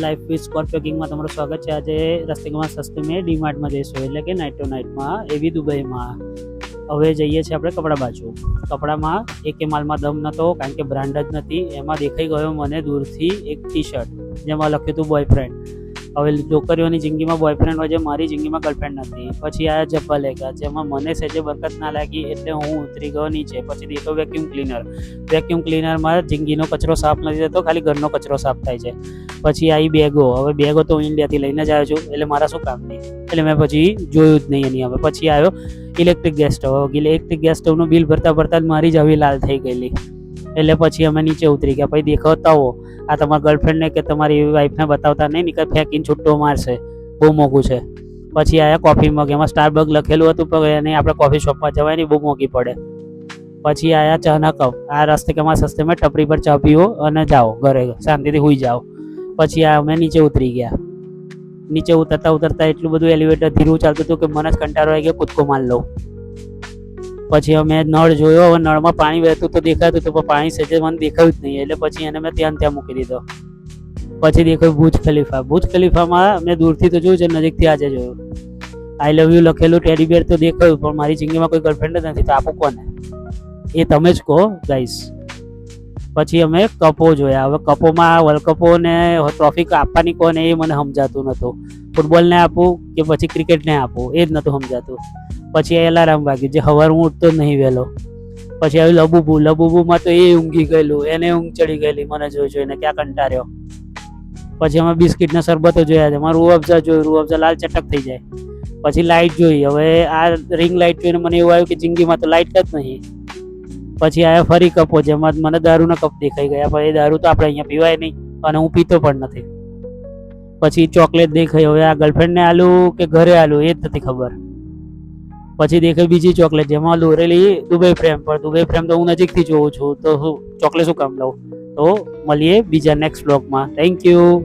Life with Scorpio કિંગમાં તમારું સ્વાગત છે. આજે રસ્તિકમાં સસ્તી મેં ડીમાર્ટમાં જઈશું, એટલે કે નાઇટ ટુ નાઇટમાં એવી દુબઈમાં. હવે જઈએ છીએ આપણે કપડા બાજુ. કપડામાં એકે માલમાં દમ નહોતો, કારણ કે બ્રાન્ડ જ નથી. એમાં દેખાઈ ગયો મને દૂરથી એક ટી શર્ટ જેમાં લખ્યું હતું બોયફ્રેન્ડ. હવે છોકરીઓની જિંદગીમાં બોયફ્રેન્ડ હોય છે, મારી જિંદગીમાં ગર્લફ્રેન્ડ નથી. પછી આ જબ્બા લેગા જેમાં મને સહેજે બરકત ના લાગી, એટલે હું ઉતરી ગયો નીચે. પછી દેખો વેક્યુમ ક્લીનર. વેક્યુમ ક્લીનરમાં જિંદગીનો કચરો સાફ નથી થતો, ખાલી ઘરનો કચરો સાફ થાય છે. પછી આવી બેગો. હવે બેગો તો હું ઇન્ડિયાથી લઈને જ આવ્યો છું, એટલે મારા શું કામની, એટલે મેં પછી જોયું જ નહીં એની. હવે પછી આવ્યો electric gas stove. Electric gas સ્ટવનું બિલ ભરતા ભરતા જ મારી જ આવી લાલ થઈ ગયેલી. એટલે પછી અમે નીચે ઉતરી ગયા. પછી દેખાવ તાવો, આ તમારા ગર્લફ્રેન્ડને કે તમારી વાઈફને બતાવતા નહીં, નીકળ ફેંકીને છૂટ્ટો મારશે, બહુ મોંઘું છે. પછી આયા કોફી મગ, એમાં સ્ટારબક લખેલું હતું, પણ એને આપણે કોફી શોપમાં જવાય નહીં, બહુ મોંઘી પડે. પછી આયા ચાના કપ. આ રસ્તિકામાં સસ્તીમાં ટપરી પર ચા પીવો અને જાઓ ઘરે, શાંતિથી સૂઈ જાઓ. પછી આ અમે નીચે ઉતરી ગયા. નીચે ઉતરતા એટલું બધું એલિવેટર ધીરું ચાલતું હતું કે મને જ કંટાળો આવી ગયો, કૂદકો માર લઉં. પછી અમે નળ જોયો. હવે નળમાં પાણી વહેતું તો દેખાતું હતું, પણ પાણી સહેજે મને દેખાયું જ નહીં. એટલે પછી એને મેં ત્યાં મૂકી દીધો. પછી દેખાયું બુર્જ ખલીફા. બુર્જ ખલીફામાં મેં દૂરથી તો જોયું છે, નજીકથી આજે જોયું. આઈ લવ યુ લખેલું ટેડી બેર તો દેખાયું, પણ મારી જિંદગીમાં કોઈ ગર્લફ્રેન્ડ જ નથી, તો આપું કોને? એ તમે જ કહો ગાઈસ. પછી અમે કપો જોયા. હવે કપોમાં વર્લ્ડ કપો ને ટ્રોફી આપવાની કોને એ મને સમજાતું નહોતું. ફૂટબોલને આપું કે પછી ક્રિકેટને આપું, એ જ નહોતું સમજાતું. પછી એલાર્મ વાગ્યું, જે સવાર હું ઉઠતો જ નહીં વહેલો. પછી આવ્યું લબુબુ. લબુબુમાં તો એ ઊંઘી ગયેલું, એને ઊંઘ ચડી ગયેલી મને જોઈને, ક્યાં કંટાળ્યો. પછી અમે બિસ્કિટના શરબતો જોયા છે. મારું રૂ અફઝા જોયું, રૂ અફઝા લાલ ચટક થઈ જાય. પછી લાઇટ જોઈ. હવે આ રિંગ લાઇટ જોઈને મને એવું આવ્યું કે જિંદગીમાં તો લાઇટ જ નહીં. પછી આવ્યા ફરી કપો, જેમાં મને દારૂના કપ દેખાઈ ગયા. પણ એ દારૂ તો આપણે અહીંયા પીવાય નહીં, અને હું પીતો પણ નથી. પછી ચોકલેટ દેખાઈ. હવે આ ગર્લફ્રેન્ડને આલું કે ઘરે આલું એ જ નથી ખબર. પછી દેખાય બીજી ચોકલેટ, જેમાં દોરેલી દુબઈ ફ્રેમ. પણ દુબઈ ફ્રેમ તો હું નજીકથી જોઉં છું, તો ચોકલેટ શું કામ લઉં? તો મળીએ બીજા નેક્સ્ટ બ્લોગમાં. Thank you.